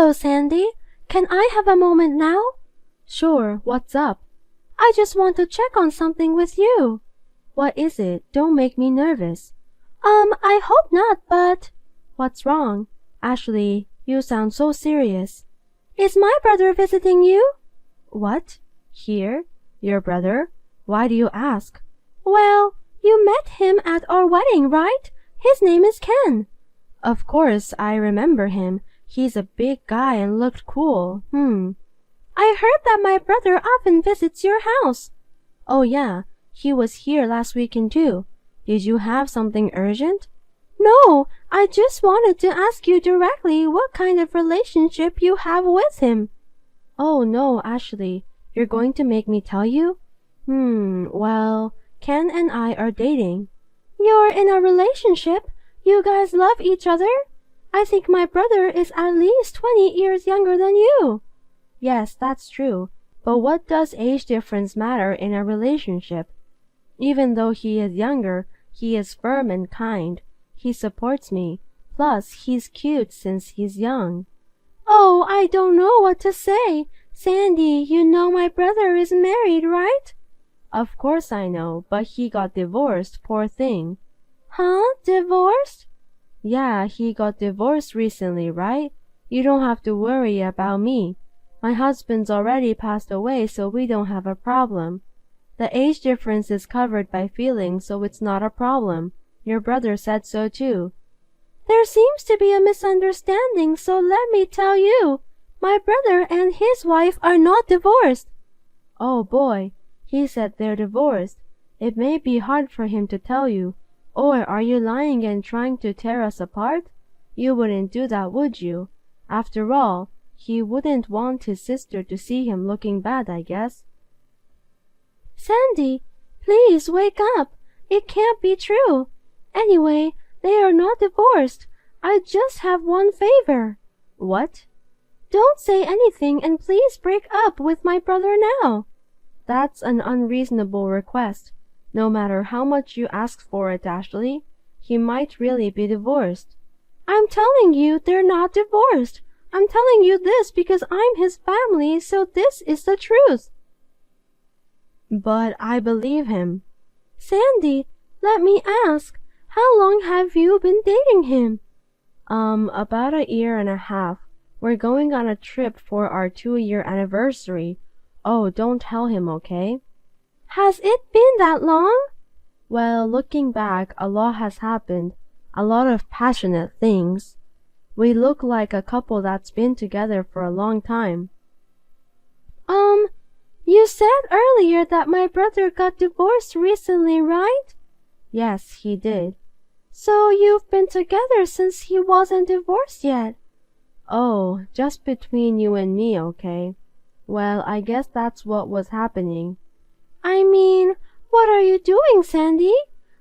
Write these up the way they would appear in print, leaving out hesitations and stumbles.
Hello, Sandy. Can I have a moment now? Sure, what's up? I just want to check on something with you. What is it? Don't make me nervous. I hope not, but... What's wrong? Ashley, you sound so serious. Is my brother visiting you? What? Here? Your brother? Why do you ask? Well, you met him at our wedding, right? His name is Ken. Of course, I remember him. He's a big guy and looked cool. I heard that my brother often visits your house. Oh yeah, he was here last weekend too. Did you have something urgent? No, I just wanted to ask you directly what kind of relationship you have with him. Oh no, Ashley, you're going to make me tell you? Well, Ken and I are dating. You're in a relationship? You guys love each other? I think my brother is at least 20 years younger than you. Yes, that's true. But what does age difference matter in a relationship? Even though he is younger, he is firm and kind. He supports me. Plus, he's cute since he's young. Oh, I don't know what to say. Sandy, you know my brother is married, right? Of course I know, but he got divorced, poor thing. Huh? Divorced? Yeah, he got divorced recently, right? You don't have to worry about me. My husband's already passed away, so we don't have a problem. The age difference is covered by feelings, so it's not a problem. Your brother said so too. There seems to be a misunderstanding, so let me tell you. My brother and his wife are not divorced. Oh boy, he said they're divorced. It may be hard for him to tell you. Or are you lying and trying to tear us apart? You wouldn't do that, would you? After all, he wouldn't want his sister to see him looking bad, I guess. Sandy, please wake up. It can't be true. Anyway, they are not divorced. I just have one favor. What? Don't say anything and please break up with my brother now. That's an unreasonable request. No matter how much you ask for it, Ashley, he might really be divorced. I'm telling you they're not divorced. I'm telling you this because I'm his family, so this is the truth. But I believe him. Sandy, let me ask, how long have you been dating him? About a year and a half. We're going on a trip for our 2-year anniversary. Oh, don't tell him, okay? Has it been that long? Well, looking back, a lot has happened. A lot of passionate things. We look like a couple that's been together for a long time. You said earlier that my brother got divorced recently, right? Yes, he did. So you've been together since he wasn't divorced yet? Oh, just between you and me, okay? Well, I guess that's what was happening. I mean, what are you doing, Sandy?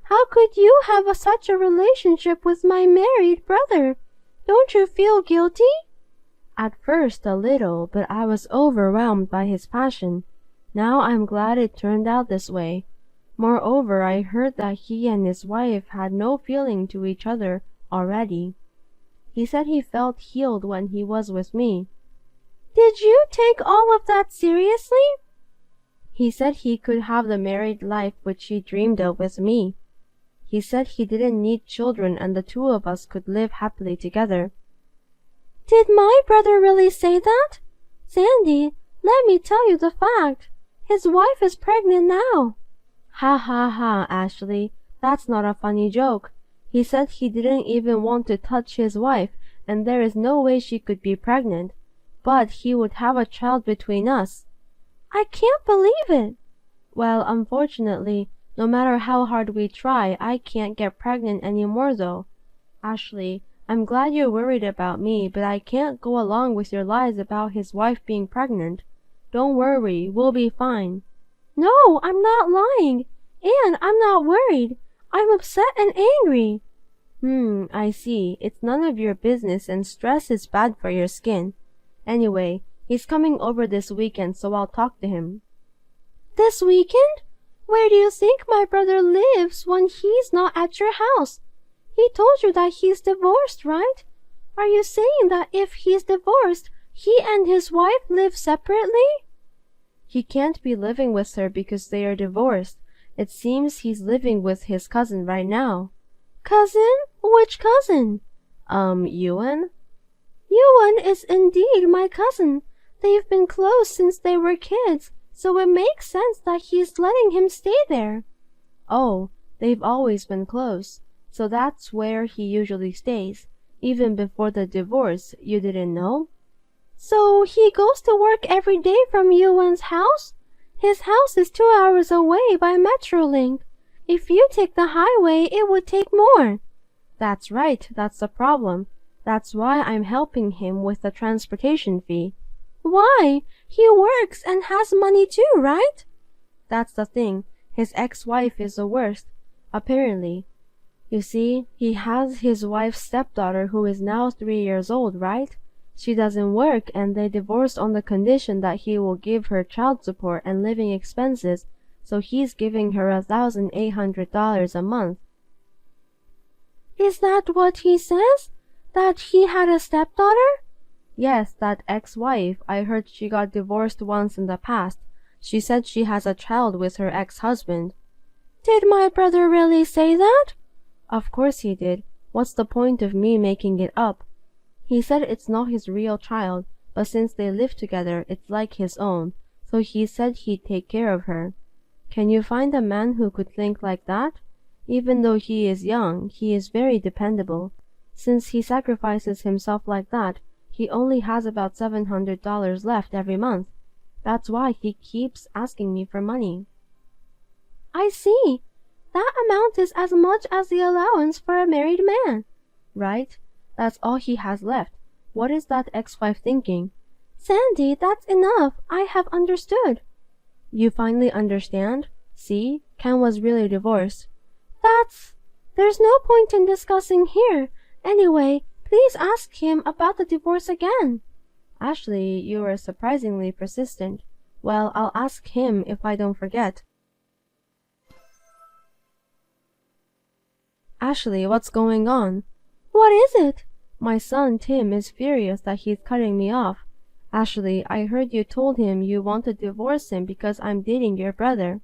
How could you have such a relationship with my married brother? Don't you feel guilty? At first a little, but I was overwhelmed by his passion. Now I'm glad it turned out this way. Moreover, I heard that he and his wife had no feeling to each other already. He said he felt healed when he was with me. Did you take all of that seriously? He said he could have the married life which he dreamed of with me. He said he didn't need children and the two of us could live happily together. Did my brother really say that? Sandy, let me tell you the fact. His wife is pregnant now. Ha ha ha, Ashley. That's not a funny joke. He said he didn't even want to touch his wife, and there is no way she could be pregnant. But he would have a child between us. I can't believe it. Well, unfortunately, no matter how hard we try, I can't get pregnant anymore though. Ashley, I'm glad you're worried about me, but I can't go along with your lies about his wife being pregnant. Don't worry, we'll be fine. No, I'm not lying. And I'm not worried. I'm upset and angry. I see. It's none of your business and stress is bad for your skin. Anyway, he's coming over this weekend, so I'll talk to him. This weekend? Where do you think my brother lives when he's not at your house? He told you that he's divorced, right? Are you saying that if he's divorced, he and his wife live separately? He can't be living with her because they are divorced. It seems he's living with his cousin right now. Cousin? Which cousin? Yuan? Yuan is indeed my cousin. They've been close since they were kids, so it makes sense that he's letting him stay there. Oh, they've always been close. So that's where he usually stays. Even before the divorce, you didn't know? So he goes to work every day from Yuan's house? His house is 2 hours away by Metrolink. If you take the highway, it would take more. That's right, that's the problem. That's why I'm helping him with the transportation fee. Why? He works and has money too, right? That's the thing. His ex-wife is the worst, apparently. You see, he has his wife's stepdaughter who is now 3 years old, right? She doesn't work and they divorced on the condition that he will give her child support and living expenses, so he's giving her $1,800 a month. Is that what he says? That he had a stepdaughter? Yes, that ex-wife. I heard she got divorced once in the past. She said she has a child with her ex-husband. Did my brother really say that? Of course he did. What's the point of me making it up? He said it's not his real child, but since they live together, it's like his own, so he said he'd take care of her. Can you find a man who could think like that? Even though he is young, he is very dependable. Since he sacrifices himself like that, he only has about $700 left every month. That's why he keeps asking me for money. I see. That amount is as much as the allowance for a married man. Right? That's all he has left. What is that ex-wife thinking? Sandy, that's enough. I have understood. You finally understand? See? Ken was really divorced. There's no point in discussing here. Anyway, please ask him about the divorce again. Ashley, you are surprisingly persistent. Well, I'll ask him if I don't forget. Ashley, what's going on? What is it? My son, Tim, is furious that he's cutting me off. Ashley, I heard you told him you want to divorce him because I'm dating your brother.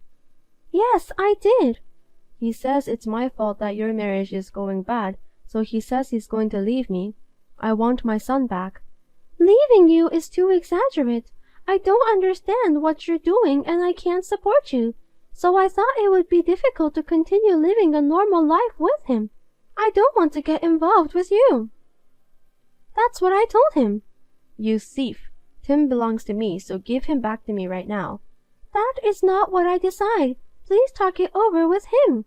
Yes, I did. He says it's my fault that your marriage is going bad, so he says he's going to leave me. I want my son back. Leaving you is too exaggerate. I don't understand what you're doing and I can't support you. So I thought it would be difficult to continue living a normal life with him. I don't want to get involved with you. That's what I told him. You thief. Tim belongs to me, so give him back to me right now. That is not what I decide. Please talk it over with him.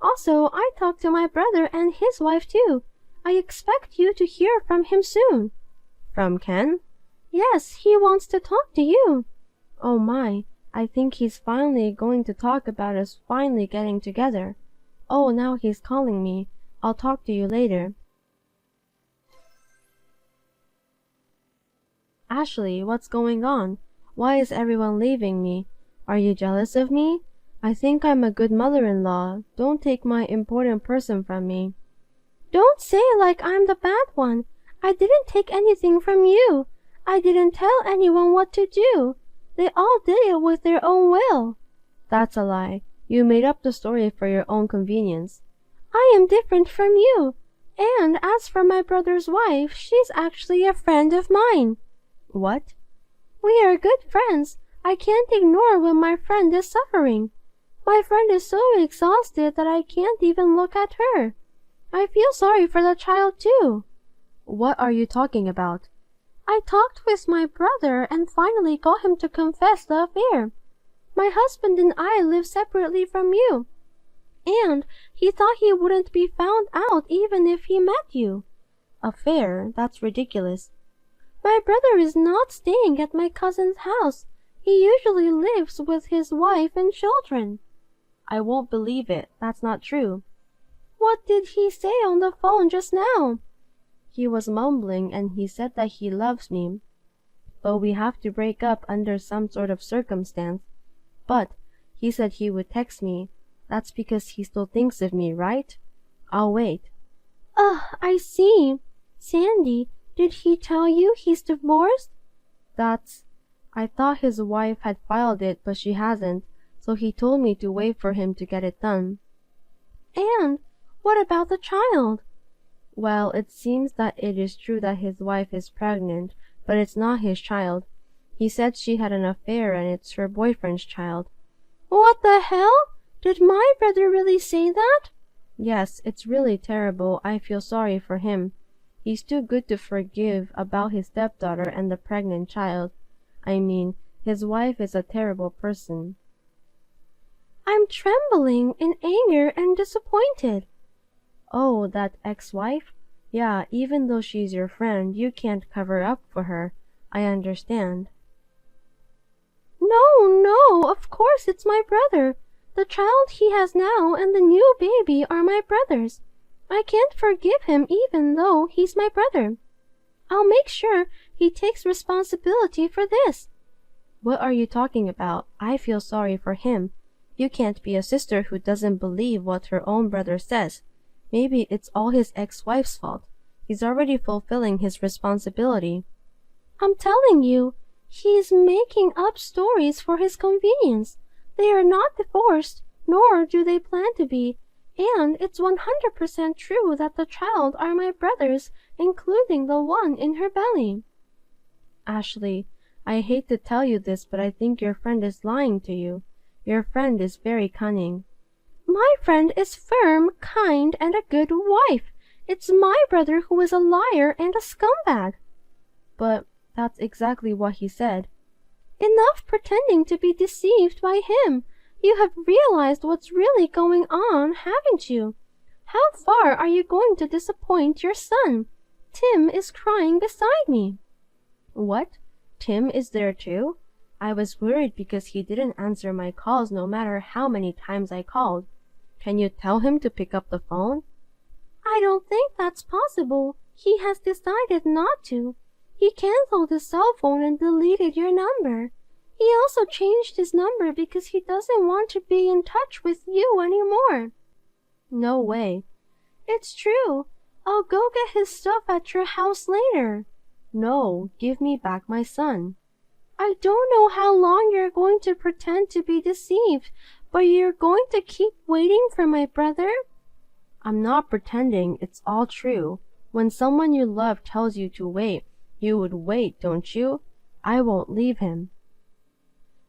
Also, I talked to my brother and his wife too. I expect you to hear from him soon. From Ken? Yes, he wants to talk to you. Oh my, I think he's finally going to talk about us finally getting together. Oh, now he's calling me. I'll talk to you later. Ashley, what's going on? Why is everyone leaving me? Are you jealous of me? I think I'm a good mother-in-law. Don't take my important person from me. Don't say it like I'm the bad one. I didn't take anything from you. I didn't tell anyone what to do. They all did it with their own will. That's a lie. You made up the story for your own convenience. I am different from you. And as for my brother's wife, she's actually a friend of mine. What? We are good friends. I can't ignore when my friend is suffering. My friend is so exhausted that I can't even look at her. I feel sorry for the child too. What are you talking about? I talked with my brother and finally got him to confess the affair. My husband and I live separately from you. And he thought he wouldn't be found out even if he met you. Affair? That's ridiculous. My brother is not staying at my cousin's house. He usually lives with his wife and children. I won't believe it. That's not true. What did he say on the phone just now? He was mumbling and he said that he loves me. But we have to break up under some sort of circumstance. But he said he would text me. That's because he still thinks of me, right? I'll wait. I see. Sandy, did he tell you he's divorced? I thought his wife had filed it, but she hasn't, so he told me to wait for him to get it done. And what about the child? Well, it seems that it is true that his wife is pregnant, but it's not his child. He said she had an affair and it's her boyfriend's child. What the hell? Did my brother really say that? Yes, it's really terrible. I feel sorry for him. He's too good to forgive about his stepdaughter and the pregnant child. I mean, his wife is a terrible person. I'm trembling in anger and disappointed. Oh, that ex-wife? Yeah, even though she's your friend, you can't cover up for her. I understand. No, of course it's my brother. The child he has now and the new baby are my brother's. I can't forgive him even though he's my brother. I'll make sure he takes responsibility for this. What are you talking about? I feel sorry for him. You can't be a sister who doesn't believe what her own brother says. Maybe it's all his ex-wife's fault. He's already fulfilling his responsibility. I'm telling you, he's making up stories for his convenience. They are not divorced, nor do they plan to be, and it's 100% true that the child are my brother's, including the one in her belly. Ashley, I hate to tell you this, but I think your friend is lying to you. Your friend is very cunning. My friend is firm, kind, and a good wife. It's my brother who is a liar and a scumbag. But that's exactly what he said. Enough pretending to be deceived by him. You have realized what's really going on, haven't you? How far are you going to disappoint your son? Tim is crying beside me. What? Tim is there too? I was worried because he didn't answer my calls no matter how many times I called. Can you tell him to pick up the phone? I don't think that's possible. He has decided not to. He canceled his cell phone and deleted your number. He also changed his number because he doesn't want to be in touch with you anymore. No way. It's true. I'll go get his stuff at your house later. No, give me back my son. I don't know how long you're going to pretend to be deceived, but you're going to keep waiting for my brother? I'm not pretending, it's all true. When someone you love tells you to wait, you would wait, don't you? I won't leave him.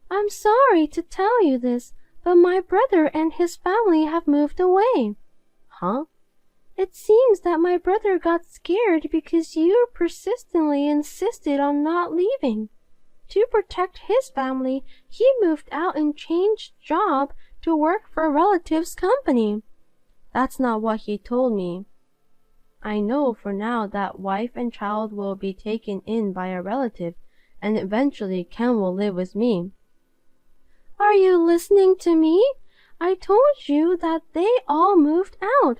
I'm sorry to tell you this, but my brother and his family have moved away. Huh? It seems that my brother got scared because you persistently insisted on not leaving. To protect his family, he moved out and changed job to work for a relative's company. That's not what he told me. I know for now that wife and child will be taken in by a relative, and eventually Ken will live with me. Are you listening to me? I told you that they all moved out.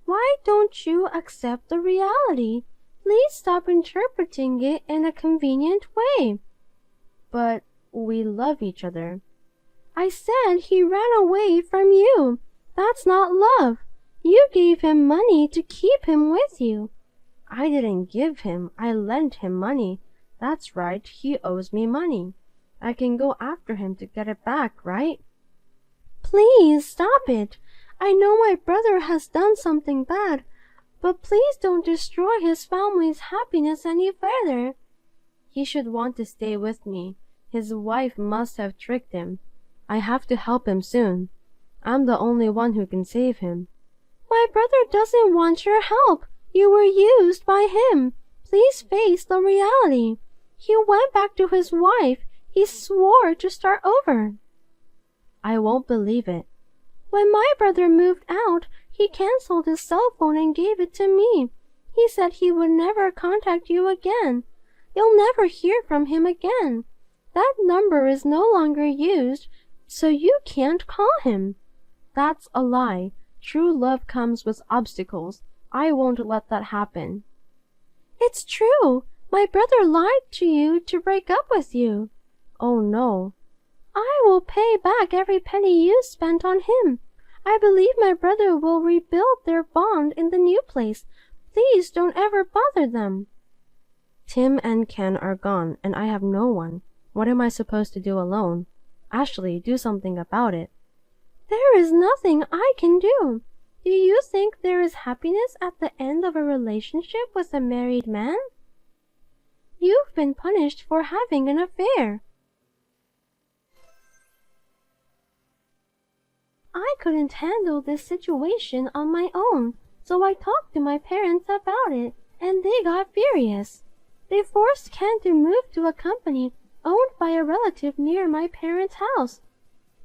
Why don't you accept the reality? Please stop interpreting it in a convenient way. But we love each other. I said he ran away from you. That's not love. You gave him money to keep him with you. I didn't give him. I lent him money. That's right, he owes me money. I can go after him to get it back, right? Please stop it. I know my brother has done something bad, but please don't destroy his family's happiness any further. He should want to stay with me. His wife must have tricked him. I have to help him soon. I'm the only one who can save him. My brother doesn't want your help. You were used by him. Please face the reality. He went back to his wife. He swore to start over. I won't believe it. When my brother moved out, he canceled his cell phone and gave it to me. He said he would never contact you again. You'll never hear from him again. That number is no longer used, so you can't call him. That's a lie. True love comes with obstacles. I won't let that happen. It's true. My brother lied to you to break up with you. Oh no. I will pay back every penny you spent on him. I believe my brother will rebuild their bond in the new place. Please don't ever bother them." Tim and Ken are gone, and I have no one. What am I supposed to do alone? Ashley, do something about it. There is nothing I can do. Do you think there is happiness at the end of a relationship with a married man? You've been punished for having an affair. I couldn't handle this situation on my own, so I talked to my parents about it, and they got furious. They forced Ken to move to a company owned by a relative near my parents' house.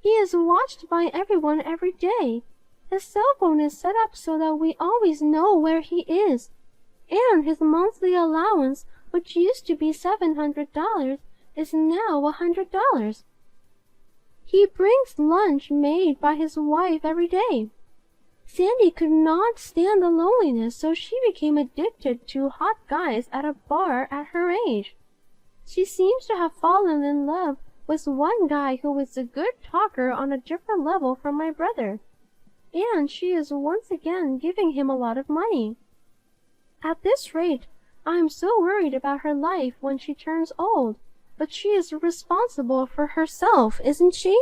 He is watched by everyone every day. His cell phone is set up so that we always know where he is, and his monthly allowance, which used to be $700, is now $100. He brings lunch made by his wife every day. Sandy could not stand the loneliness, so she became addicted to hot guys at a bar at her age. She seems to have fallen in love with one guy who is a good talker on a different level from my brother, and she is once again giving him a lot of money. At this rate, I am so worried about her life when she turns old, but she is responsible for herself, isn't she?